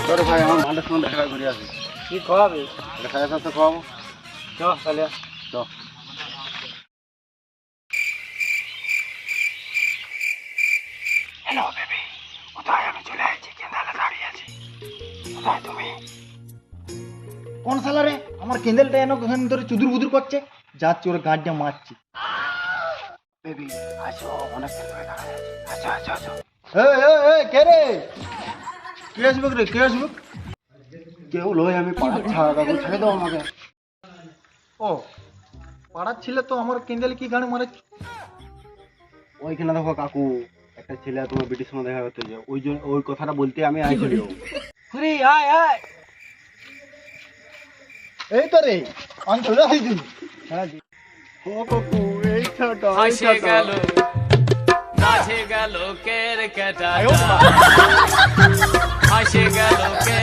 তোর ভাই আমার মালের সঙ্গে দেখা ঘুরে আসি। কি খাওয়াবে? দেখা যাচ্ছে খাওয়াবো। চ তাহলে চ। হ্যালো বেবি, কোথায়? আমি চলে আসছি, কেন্দালে দাঁড়িয়ে আছি। কোথায় তুমি? কোন শালা রে? আমার কেন্দেলটা এনে ওখানে ধরে চুদুর বুদুর করছে। যাচ্ছি ওর গাঁটটা মারছি। বেবি আসো, অনেকক্ষণ ধরে দাঁড়িয়ে আছি। আসো আসো আসো। কে রে? কে আসবে রে? কে আসবে? কেউ লয়, আমি পাড়ার ছাড়া কাকু, ছেড়ে দাও আমাকে। ও পাড়ার ছেলে তো আমার কেন্দেল কি গান মারে। ওইখানে দেখো কাকু, একটা ছেলে তোমার বেটির সঙ্গে দেখা করতে যাও, ওই জন্য ওই কথাটা বলতে আমি আইছিল। হুরি আয় আয়। এই তো রে আমি চলে আসছি। হ্যাঁ ও কাকু, এই ছাটা হাসে গেল, নাচে গেল কের কেটা।